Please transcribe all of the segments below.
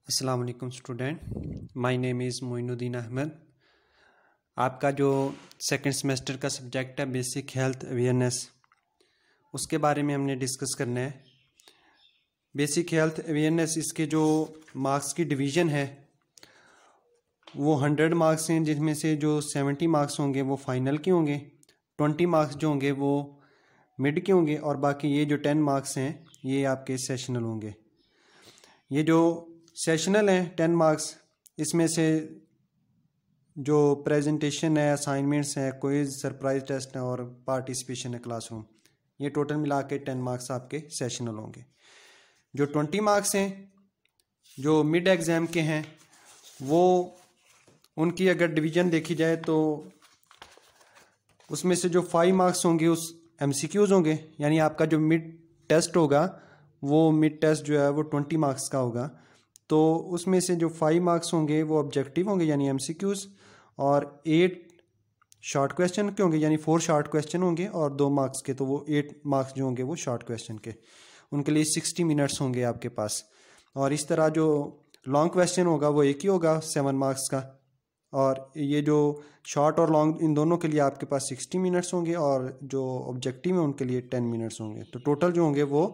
अस्सलाम वालेकुम student, my name is Moinuddin Ahmed. आपका जो सेकंड सेमेस्टर का सब्जेक्ट है बेसिक हेल्थ अवेयरनेस, उसके बारे में हमने डिस्कस करना है। बेसिक हेल्थ अवेयरनेस, इसके जो मार्क्स की डिवीज़न है वो 100 मार्क्स हैं, जिसमें से जो 70 मार्क्स होंगे वो फाइनल के होंगे, 20 मार्क्स जो होंगे वो मिड के होंगे और बाकी ये जो 10 मार्क्स हैं ये आपके सेशनल होंगे। ये जो सेशनल हैं 10 मार्क्स, इसमें से जो प्रेजेंटेशन है, असाइनमेंट्स हैं, क्विज, सरप्राइज टेस्ट है और पार्टिसिपेशन है क्लासरूम, ये टोटल मिला के 10 मार्क्स आपके सेशनल होंगे। जो 20 मार्क्स हैं जो मिड एग्ज़ाम के हैं, वो उनकी अगर डिवीज़न देखी जाए तो उसमें से जो 5 मार्क्स होंगे उस MCQs होंगे, यानी आपका जो मिड टेस्ट होगा वो मिड टेस्ट जो है वो 20 मार्क्स का होगा। तो उसमें से जो 5 मार्क्स होंगे वो ऑब्जेक्टिव होंगे यानी MCQs, और 8 शॉर्ट क्वेश्चन के होंगे यानी 4 शॉर्ट क्वेश्चन होंगे, और 2 मार्क्स के, तो वो 8 मार्क्स जो होंगे वो शॉर्ट क्वेश्चन के, उनके लिए 60 मिनट्स होंगे आपके पास। और इस तरह जो लॉन्ग क्वेश्चन होगा वो एक ही होगा 7 मार्क्स का, और ये जो शॉर्ट और लॉन्ग इन दोनों के लिए आपके पास 60 मिनट्स होंगे, और जो ऑब्जेक्टिव है उनके लिए 10 मिनट्स होंगे। तो टोटल जो होंगे वो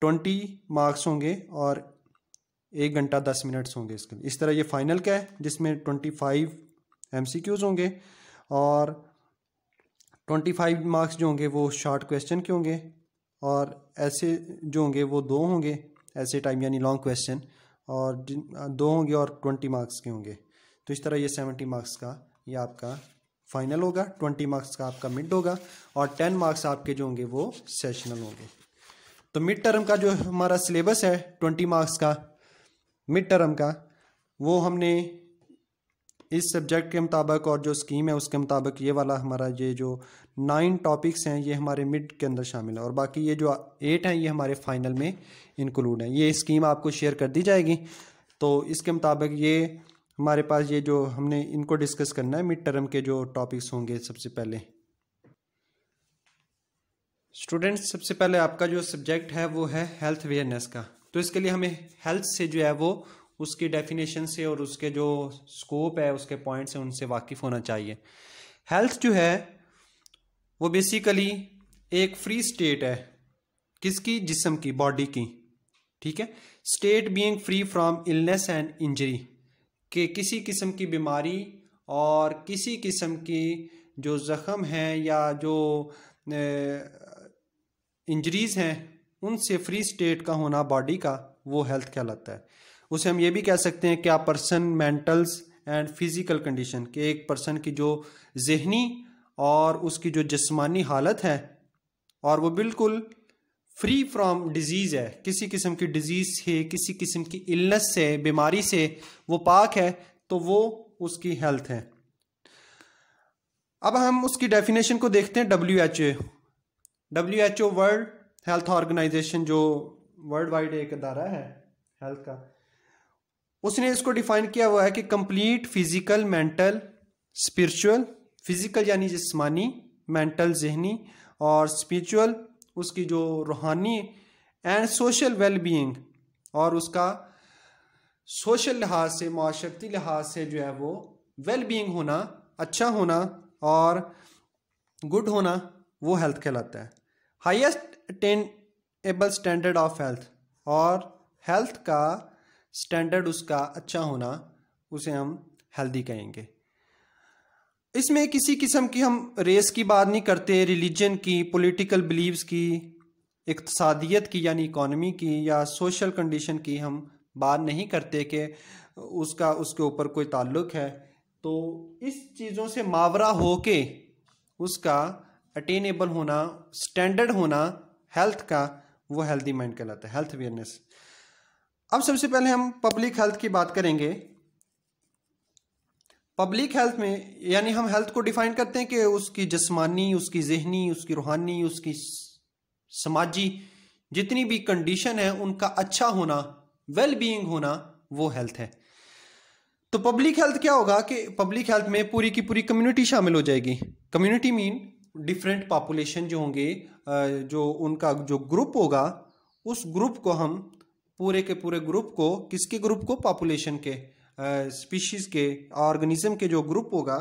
20 मार्क्स होंगे और 1 घंटा 10 मिनट्स होंगे इसके लिए। इस तरह ये फाइनल का है जिसमें 25 MCQs होंगे और 25 मार्क्स जो होंगे वो शॉर्ट क्वेश्चन के होंगे, और ऐसे जो होंगे वो 2 होंगे ऐसे टाइम यानी लॉन्ग क्वेश्चन, और 2 होंगे और 20 मार्क्स के होंगे। तो इस तरह ये 70 मार्क्स का ये आपका फाइनल होगा, 20 मार्क्स का आपका मिड होगा, और 10 मार्क्स आपके जो होंगे वो सेशनल होंगे। तो मिड टर्म का जो हमारा सिलेबस है 20 मार्क्स का मिड टर्म का, वो हमने इस सब्जेक्ट के मुताबिक और जो स्कीम है उसके मुताबिक ये वाला हमारा ये जो 9 टॉपिक्स हैं ये हमारे मिड के अंदर शामिल है, और बाकी ये जो 8 हैं ये हमारे फाइनल में इंक्लूड हैं। ये स्कीम आपको शेयर कर दी जाएगी। तो इसके मुताबिक ये हमारे पास ये जो हमने इनको डिस्कस करना है मिड टर्म के जो टॉपिक्स होंगे। सबसे पहले स्टूडेंट्स, सबसे पहले आपका जो सब्जेक्ट है वो है हेल्थ अवेयरनेस का। तो इसके लिए हमें हेल्थ से जो है वो उसकी डेफिनेशन से और उसके जो स्कोप है उसके पॉइंट्स हैं उनसे वाकिफ़ होना चाहिए। हेल्थ जो है वो बेसिकली एक फ्री स्टेट है, किसकी? जिस्म की, बॉडी की, ठीक है। State being free from illness and injury, कि किसी किस्म की बीमारी और किसी किस्म की जो ज़ख़म है या जो इंजरीज़ हैं उनसे फ्री स्टेट का होना बॉडी का, वो हेल्थ कहलाता है। उसे हम ये भी कह सकते हैं क्या पर्सन मेंटल्स एंड फिज़िकल कंडीशन, कि एक पर्सन की जो जहनी और उसकी जो जिस्मानी हालत है और वो बिल्कुल फ्री फ्रॉम डिजीज़ है, किसी किस्म की डिजीज़ से, किसी किस्म की इलनेस से, बीमारी से वो पाक है, तो वो उसकी हेल्थ है। अब हम उसकी डेफिनेशन को देखते हैं। WHO वर्ल्ड हेल्थ ऑर्गेनाइजेशन, जो वर्ल्ड वाइड एक अदारा है हेल्थ का, उसने इसको डिफाइन किया हुआ है कि complete physical, mental, spiritual, physical यानी जिस्मानी, मेंटल जहनी, और स्पिरिचुअल उसकी जो रूहानी, एंड सोशल वेल बीइंग, और उसका सोशल लिहाज से, माशरती लिहाज से जो है वो वेल बीइंग होना, अच्छा होना और गुड होना, वो हेल्थ कहलाता है। Highest attainable standard of health, और हेल्थ का स्टैंडर्ड उसका अच्छा होना, उसे हम हेल्दी कहेंगे। इसमें किसी किस्म की हम रेस की बात नहीं करते, रिलीजन की, पॉलिटिकल बिलीव्स की, इक़्तिसादियत की यानी इकॉनमी की, या सोशल कंडीशन की हम बात नहीं करते कि उसका उसके ऊपर कोई ताल्लुक है। तो इस चीज़ों से मावरा होके उसका अटेनेबल होना, स्टैंडर्ड होना हेल्थ का, वो हेल्दी माइंड कहलाता है, हेल्थ अवेयरनेस। अब सबसे पहले हम पब्लिक हेल्थ की बात करेंगे। पब्लिक हेल्थ में यानी हम हेल्थ को डिफाइन करते हैं कि उसकी जिस्मानी, उसकी जहनी, उसकी रूहानी, उसकी समाजी जितनी भी कंडीशन है उनका अच्छा होना, वेल बीइंग होना, वो हेल्थ है। तो पब्लिक हेल्थ क्या होगा कि पब्लिक हेल्थ में पूरी की पूरी कम्युनिटी शामिल हो जाएगी। कम्युनिटी मीन डिफरेंट पॉपुलेशन जो होंगे, जो उनका जो ग्रुप होगा, उस ग्रुप को हम पूरे के पूरे ग्रुप को, किसके ग्रुप को, पॉपुलेशन के, स्पीशीज के, ऑर्गेनिज्म के जो ग्रुप होगा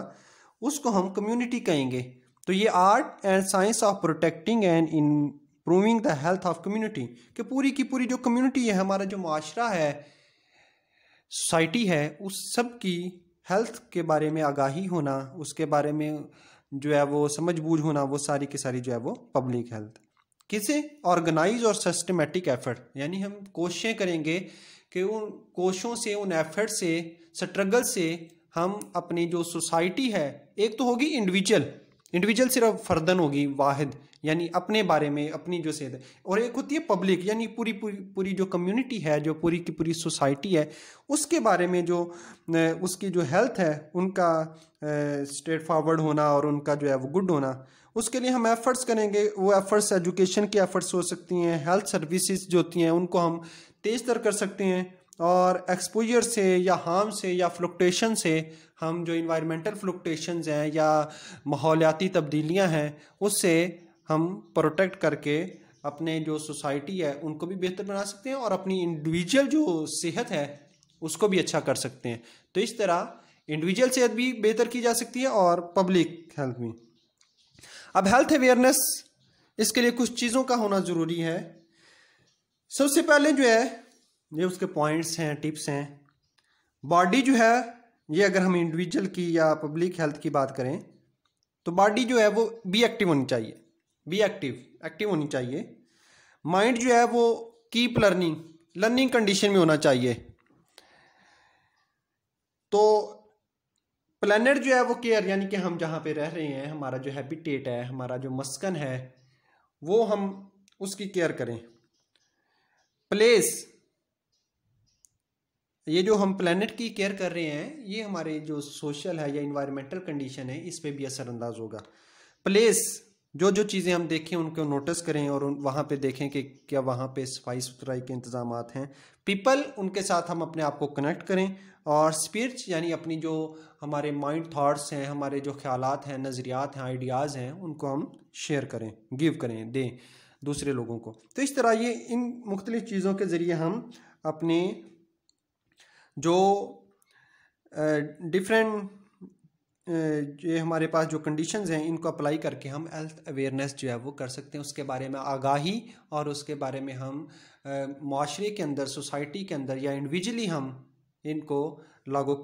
उसको हम कम्युनिटी कहेंगे। तो ये art and science of protecting and improving the health of community, कि पूरी की पूरी जो कम्युनिटी है, हमारा जो माशरा है, सोसाइटी है, उस सब की हेल्थ के बारे में आगाही होना, उसके बारे में जो है वो समझ बूझ होना, वो सारी की सारी जो है वो पब्लिक हेल्थ। किसे? ऑर्गेनाइज और सिस्टमेटिक एफर्ट, यानी हम कोशिशें करेंगे कि उन कोशिशों से, उन एफर्ट से, स्ट्रगल से हम अपनी जो सोसाइटी है, एक तो होगी इंडिविजुअल सिर्फ फर्दन होगी, वाहिद, यानी अपने बारे में, अपनी जो सेहत है, और एक होती है पब्लिक, यानी पूरी पूरी पूरी जो कम्युनिटी है, जो पूरी की पूरी सोसाइटी है, उसके बारे में जो उसकी जो हेल्थ है उनका स्ट्रेट फॉरवर्ड होना और उनका जो है वो गुड होना। उसके लिए हम एफर्ट्स करेंगे। वो एफर्ट्स एजुकेशन की एफर्ट्स हो सकती हैं, हेल्थ सर्विसेज जो होती हैं उनको हम तेज तर कर सकते हैं, और एक्सपोजर से या हार्म से या फ्लक्चुएशन से हम जो इन्वायरमेंटल फ्लक्चुएशंस हैं या माहौलियाती तब्दीलियां हैं उससे हम प्रोटेक्ट करके अपने जो सोसाइटी है उनको भी बेहतर बना सकते हैं और अपनी इंडिविजुअल जो सेहत है उसको भी अच्छा कर सकते हैं। तो इस तरह इंडिविजुअल सेहत भी बेहतर की जा सकती है और पब्लिक हेल्थ भी। अब हेल्थ अवेयरनेस, इसके लिए कुछ चीज़ों का होना ज़रूरी है। सबसे पहले जो है ये उसके पॉइंट्स हैं, टिप्स हैं। बॉडी जो है, ये अगर हम इंडिविजुअल की या पब्लिक हेल्थ की बात करें तो बॉडी जो है वो बी एक्टिव होनी चाहिए, बी एक्टिव होनी चाहिए। माइंड जो है वो कीप लर्निंग कंडीशन में होना चाहिए। तो प्लेनेट जो है वो केयर, यानी कि हम जहाँ पे रह रहे हैं, हमारा जो हैबिटेट है, हमारा जो मस्कन है, वो हम उसकी केयर करें। प्लेस, ये जो हम प्लेनेट की केयर कर रहे हैं ये हमारे जो सोशल है या इन्वायरमेंटल कंडीशन है इस पे भी असरअंदाज होगा। प्लेस, जो जो चीज़ें हम देखें उनको नोटिस करें और वहाँ पे देखें कि क्या वहाँ पे सफाई सुथराई के इंतजाम हैं। पीपल, उनके साथ हम अपने आप को कनेक्ट करें। और स्पिरिट्स, यानी अपनी जो हमारे माइंड थॉट्स हैं, हमारे जो ख्यालात हैं, नज़रियात हैं, आइडियाज़ हैं, उनको हम शेयर करें, गिव करें, दें दूसरे लोगों को। तो इस तरह ये इन मुख्तलिफ चीज़ों के ज़रिए हम अपने जो डिफरेंट ये हमारे पास जो कंडीशंस हैं इनको अप्लाई करके हम हेल्थ अवेयरनेस जो है वो कर सकते हैं, उसके बारे में आगाही, और उसके बारे में हम माशरे के अंदर, सोसाइटी के अंदर या इंडिविजुअली हम इनको लागू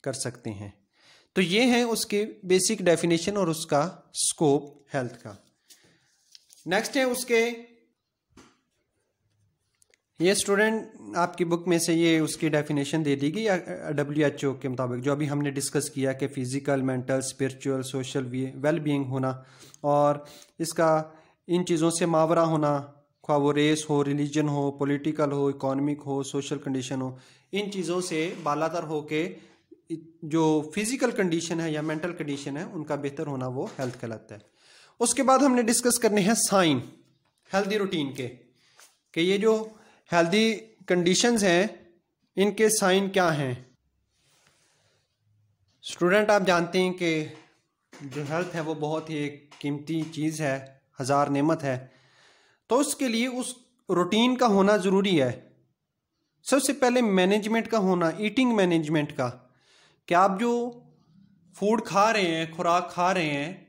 कर सकते हैं। तो ये है उसके बेसिक डेफिनेशन और उसका स्कोप हेल्थ का। नेक्स्ट है उसके, ये स्टूडेंट आपकी बुक में से ये उसकी डेफिनेशन दे दी गई WHO के मुताबिक, जो अभी हमने डिस्कस किया कि physical, mental, spiritual, social well being होना, और इसका इन चीज़ों से मावरा होना, ख्वाह वो रेस हो, रिलीजन हो, पॉलिटिकल हो, इकोनॉमिक हो, सोशल कंडीशन हो, इन चीज़ों से बालातर हो के जो फिजिकल कंडीशन है या मेंटल कंडीशन है उनका बेहतर होना वो हेल्थ कहलाता है। उसके बाद हमने डिस्कस करने हैं साइन हेल्दी रूटीन के, कि ये जो हेल्दी कंडीशंस हैं इनके साइन क्या हैं। स्टूडेंट, आप जानते हैं कि जो हेल्थ है वो बहुत ही एक कीमती चीज़ है, हज़ार नेमत है। तो उसके लिए उस रूटीन का होना ज़रूरी है। सबसे पहले मैनेजमेंट का होना, ईटिंग मैनेजमेंट का, कि आप जो फूड खा रहे हैं, खुराक खा रहे हैं,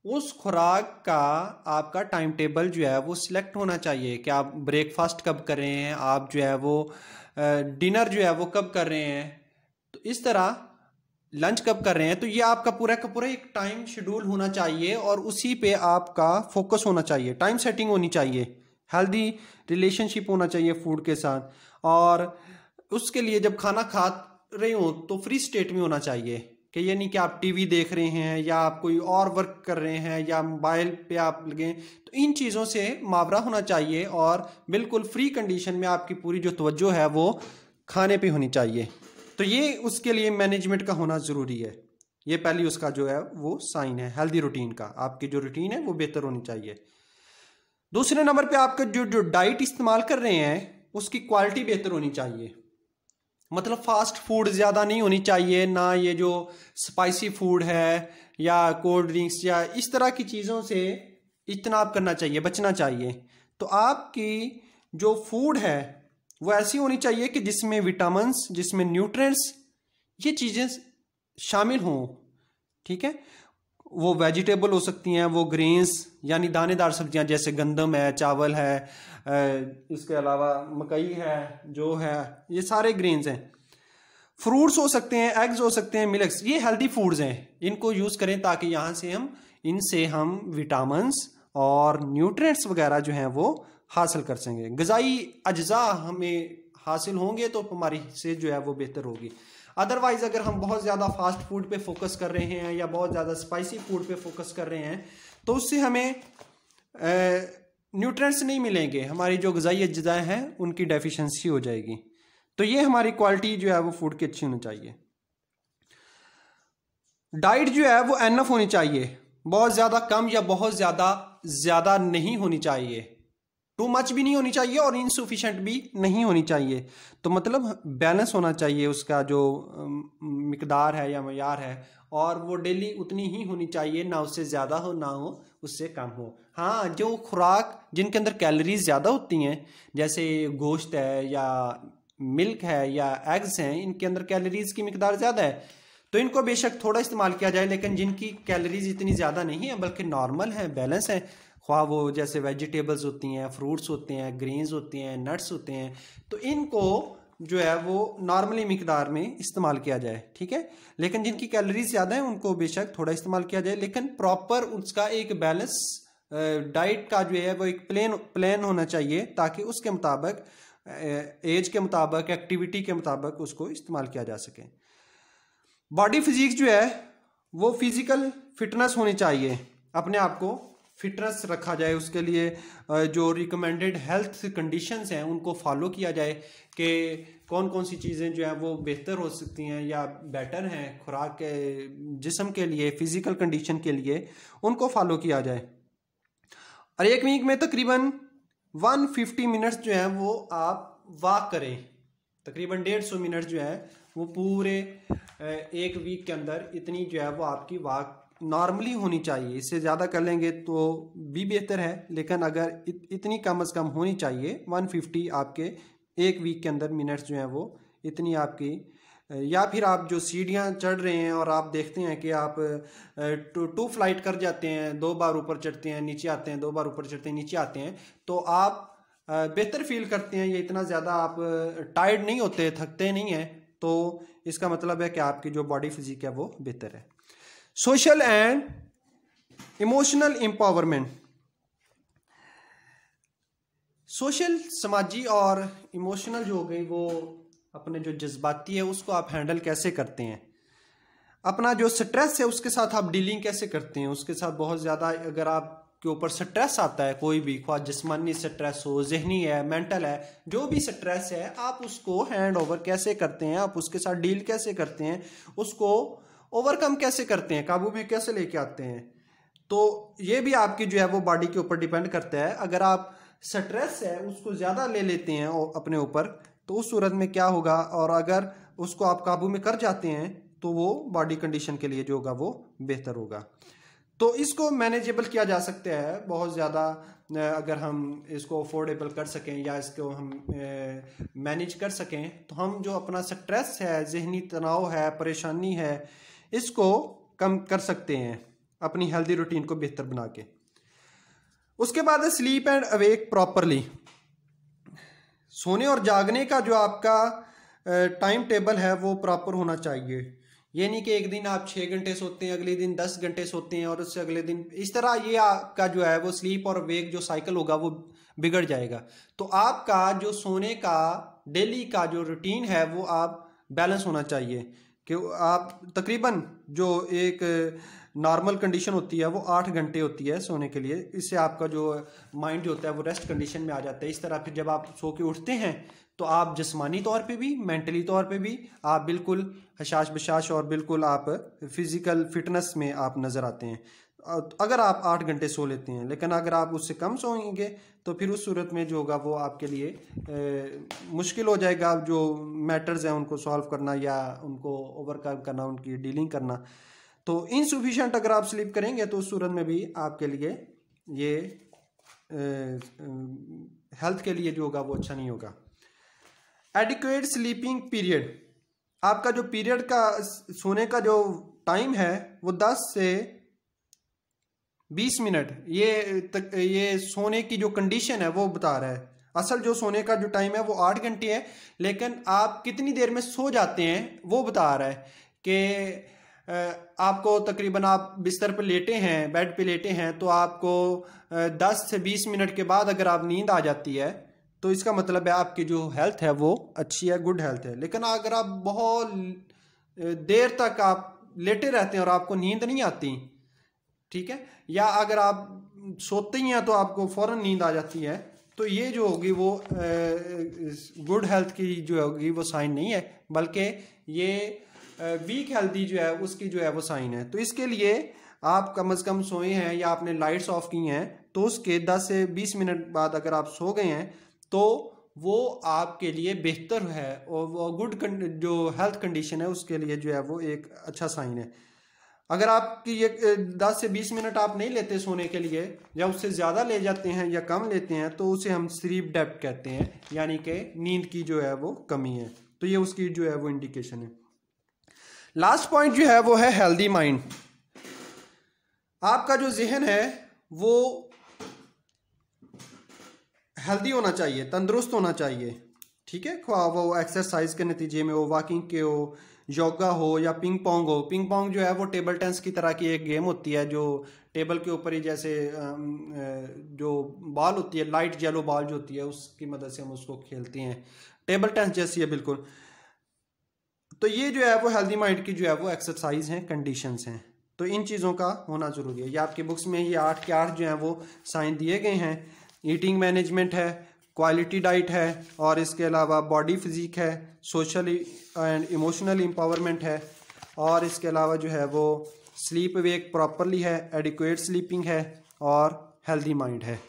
उस खुराक का आपका टाइम टेबल जो है वो सिलेक्ट होना चाहिए कि आप ब्रेकफास्ट कब कर रहे हैं, आप जो है वो डिनर जो है वो कब कर रहे हैं, तो इस तरह लंच कब कर रहे हैं। तो ये आपका पूरा का पूरा एक टाइम शेड्यूल होना चाहिए और उसी पे आपका फोकस होना चाहिए, टाइम सेटिंग होनी चाहिए, हेल्दी रिलेशनशिप होना चाहिए फूड के साथ। और उसके लिए जब खाना खा रहे हो तो फ्री स्टेट में होना चाहिए, कि ये नहीं कि आप टीवी देख रहे हैं या आप कोई और वर्क कर रहे हैं या मोबाइल पे आप लगे। तो इन चीज़ों से मावरा होना चाहिए और बिल्कुल फ्री कंडीशन में आपकी पूरी जो तवज्जो है वो खाने पे होनी चाहिए। तो ये उसके लिए मैनेजमेंट का होना ज़रूरी है। ये पहली उसका जो है वो साइन है हेल्दी रूटीन का, आपकी जो रूटीन है वो बेहतर होनी चाहिए। दूसरे नंबर पे आपका जो डाइट इस्तेमाल कर रहे हैं उसकी क्वालिटी बेहतर होनी चाहिए। मतलब फास्ट फूड ज़्यादा नहीं होनी चाहिए, ना ये जो स्पाइसी फूड है या कोल्ड ड्रिंक्स या इस तरह की चीज़ों से इज्तनाब करना चाहिए, बचना चाहिए। तो आपकी जो फूड है वो ऐसी होनी चाहिए कि जिसमें विटामिन्स, जिसमें न्यूट्रिएंट्स, ये चीज़ें शामिल हों। ठीक है, वो वेजिटेबल हो सकती हैं, वो ग्रेन्स यानी दानेदार सब्जियां जैसे गंदम है, चावल है, इसके अलावा मकई है, जो है, ये सारे ग्रेन्स हैं। फ्रूट्स हो सकते हैं, एग्स हो सकते हैं, मिल्क्स, ये हेल्दी फूड्स हैं, इनको यूज़ करें ताकि यहाँ से इनसे हम विटामिन्स और न्यूट्रिएंट्स वगैरह जो हैं वो हासिल कर सकेंगे। ग़िज़ाई अज्जा हमें हासिल होंगे तो हमारी सेहत जो है वो बेहतर होगी। अदरवाइज अगर हम बहुत ज़्यादा फास्ट फूड पे फोकस कर रहे हैं या बहुत ज़्यादा स्पाइसी फूड पे फोकस कर रहे हैं तो उससे हमें न्यूट्रिएंट्स नहीं मिलेंगे, हमारी जो ग़िज़ाई अज्जाएं हैं उनकी डेफिशिएंसी हो जाएगी। तो ये हमारी क्वालिटी जो है वो फूड की अच्छी होनी चाहिए। डाइट जो है वो एनफ होनी चाहिए, बहुत ज़्यादा कम या बहुत ज़्यादा नहीं होनी चाहिए, टू मच भी नहीं होनी चाहिए और इनसफिशिएंट भी नहीं होनी चाहिए। तो मतलब बैलेंस होना चाहिए उसका जो मिकदार है या मयार है, और वो डेली उतनी ही होनी चाहिए, ना उससे ज़्यादा हो ना हो उससे कम हो। हाँ, जो खुराक जिनके अंदर कैलोरीज ज़्यादा होती हैं जैसे गोश्त है या मिल्क है या एग्स हैं, इनके अंदर कैलोरीज की मिकदार ज़्यादा है तो इनको बेशक थोड़ा इस्तेमाल किया जाए, लेकिन जिनकी कैलोरीज इतनी ज़्यादा नहीं है बल्कि नॉर्मल है, बैलेंस है, ख्वाह वो जैसे वेजिटेबल्स होती हैं, फ्रूट्स होते हैं, ग्रेन्स होते हैं, नट्स होते हैं, तो इनको जो है वो नॉर्मली मिकदार में इस्तेमाल किया जाए। ठीक है, लेकिन जिनकी कैलोरीज ज़्यादा है उनको बेशक थोड़ा इस्तेमाल किया जाए, लेकिन प्रॉपर उसका एक बैलेंस डाइट का जो है वो एक प्लान होना चाहिए ताकि उसके मुताबिक एज के मुताबिक, एक्टिविटी के मुताबिक उसको इस्तेमाल किया जा सके। बॉडी फिजिक जो है वो फिजिकल फिटनेस होनी चाहिए, अपने आप को फिटनेस रखा जाए, उसके लिए जो रिकमेंडेड हेल्थ कंडीशंस हैं उनको फॉलो किया जाए कि कौन कौन सी चीज़ें जो हैं वो बेहतर हो सकती हैं या बेटर हैं खुराक के जिस्म के लिए, फिजिकल कंडीशन के लिए, उनको फॉलो किया जाए। और एक वीक में तकरीबन 150 मिनट्स जो है वो आप वॉक करें, तकरीबन 150 मिनट जो है वो पूरे एक वीक के अंदर इतनी जो है वो आपकी वॉक नॉर्मली होनी चाहिए। इससे ज़्यादा कर लेंगे तो भी बेहतर है, लेकिन अगर इतनी कम से कम होनी चाहिए 150 आपके एक वीक के अंदर मिनट्स जो हैं वो इतनी आपकी। या फिर आप जो सीढ़ियाँ चढ़ रहे हैं और आप देखते हैं कि आप टू फ्लाइट कर जाते हैं, 2 बार ऊपर चढ़ते हैं नीचे आते हैं, 2 बार ऊपर चढ़ते हैं नीचे आते हैं, तो आप बेहतर फील करते हैं, ये इतना ज़्यादा आप टायर्ड नहीं होते, थकते नहीं हैं, तो इसका मतलब है कि आपकी जो बॉडी फिजिक है वो बेहतर है। Social and emotional empowerment, social समाजी और इमोशनल जो हो गई वो अपने जो जज्बाती है उसको आप हैंडल कैसे करते हैं, अपना जो स्ट्रेस है उसके साथ आप डीलिंग कैसे करते हैं, उसके साथ बहुत ज़्यादा अगर आप के ऊपर स्ट्रेस आता है, कोई भी, ख्वाह जिस्मानी स्ट्रेस हो, जहनी है, मेंटल है, जो भी स्ट्रेस है, आप उसको हैंड ओवर कैसे करते हैं, आप उसके साथ डील कैसे करते हैं, उसको ओवरकम कैसे करते हैं, काबू में कैसे लेके आते हैं। तो ये भी आपकी जो है वो बॉडी के ऊपर डिपेंड करता है। अगर आप स्ट्रेस है उसको ज़्यादा ले लेते हैं अपने ऊपर तो उस सूरत में क्या होगा, और अगर उसको आप काबू में कर जाते हैं तो वो बॉडी कंडीशन के लिए जो होगा वो बेहतर होगा। तो इसको मैनेजेबल किया जा सकता है बहुत ज़्यादा, अगर हम इसको अफोर्डेबल कर सकें या इसको हम मैनेज कर सकें तो हम जो अपना स्ट्रेस है, जहनी तनाव है, परेशानी है, इसको कम कर सकते हैं अपनी हेल्दी रूटीन को बेहतर बना के। उसके बाद स्लीप एंड अवेक प्रॉपरली, सोने और जागने का जो आपका टाइम टेबल है वो प्रॉपर होना चाहिए। ये नहीं कि एक दिन आप 6 घंटे सोते हैं, अगले दिन 10 घंटे सोते हैं और उससे अगले दिन इस तरह, ये आपका जो है वो स्लीप और वेक जो साइकिल होगा वो बिगड़ जाएगा। तो आपका जो सोने का डेली का जो रूटीन है वो आप बैलेंस होना चाहिए कि आप तकरीबन जो एक नॉर्मल कंडीशन होती है वो 8 घंटे होती है सोने के लिए, इससे आपका जो माइंड जो होता है वो रेस्ट कंडीशन में आ जाता है। इस तरह फिर जब आप सो के उठते हैं तो आप जिस्मानी तौर पे भी, मेंटली तौर पे भी आप बिल्कुल हशाश बशाश और बिल्कुल आप फिजिकल फिटनेस में आप नज़र आते हैं अगर आप 8 घंटे सो लेते हैं। लेकिन अगर आप उससे कम सोएंगे तो फिर उस सूरत में जो होगा वो आपके लिए मुश्किल हो जाएगा, जो मैटर्स हैं उनको सॉल्व करना या उनको ओवरकम करना, उनकी डीलिंग करना। तो इनसफिशिएंट अगर आप स्लीप करेंगे तो उस सूरत में भी आपके लिए ये हेल्थ के लिए जो होगा वो अच्छा नहीं होगा। एडिक्वेट स्लीपिंग पीरियड, आपका जो पीरियड का सोने का जो टाइम है वो 10 से 20 मिनट, ये सोने की जो कंडीशन है वो बता रहा है। असल जो सोने का जो टाइम है वो 8 घंटे है, लेकिन आप कितनी देर में सो जाते हैं वो बता रहा है कि आपको तकरीबन आप बिस्तर पर लेटे हैं, बेड पे लेटे हैं, तो आपको 10 से 20 मिनट के बाद अगर आप नींद आ जाती है तो इसका मतलब है आपकी जो हेल्थ है वो अच्छी है, गुड हेल्थ है। लेकिन अगर आप बहुत देर तक आप लेटे रहते हैं और आपको नींद नहीं आती, ठीक है, या अगर आप सोते ही हैं तो आपको फौरन नींद आ जाती है, तो ये जो होगी वो गुड हेल्थ की जो होगी वो साइन नहीं है, बल्कि ये वीक हेल्थी जो है उसकी जो है वो साइन है। तो इसके लिए आप कम से कम सोए हैं या आपने लाइट्स ऑफ की हैं तो उसके 10 से 20 मिनट बाद अगर आप सो गए हैं तो वो आपके लिए बेहतर है, और वो गुड जो हेल्थ कंडीशन है उसके लिए जो है वो एक अच्छा साइन है। अगर आपकी ये 10 से 20 मिनट आप नहीं लेते सोने के लिए, या उससे ज़्यादा ले जाते हैं या कम लेते हैं, तो उसे हम स्लीप डेप्थ कहते हैं, यानी कि नींद की जो है वो कमी है। तो ये उसकी जो है वो इंडिकेशन है। लास्ट पॉइंट जो है वो है हेल्दी माइंड। आपका जो जहन है वो हेल्दी होना चाहिए, तंदुरुस्त होना चाहिए, ठीक है, ख्वाह वो एक्सरसाइज के नतीजे में हो, वॉकिंग के हो, योगा हो या पिंग पोंग हो। पिंग पोंग जो है वो टेबल टेनिस की तरह की एक गेम होती है, जो टेबल के ऊपर ही जैसे जो बॉल होती है, लाइट येलो बॉल जो होती है, उसकी मदद से हम उसको खेलते हैं, टेबल टेनिस जैसी है बिल्कुल। तो ये जो है वो हेल्दी माइंड की जो है वो एक्सरसाइज हैं, कंडीशंस हैं। तो इन चीज़ों का होना ज़रूरी है। ये आपकी बुक्स में ये 8 के 8 जो हैं वो साइन दिए गए हैं। ईटिंग मैनेजमेंट है, क्वालिटी डाइट है, और इसके अलावा बॉडी फिजिक है, सोशल एंड इमोशनल एम्पावरमेंट है, और इसके अलावा जो है वो स्लीप वेक प्रॉपरली है, एडिक्वेट स्लीपिंग है, और हेल्दी माइंड है।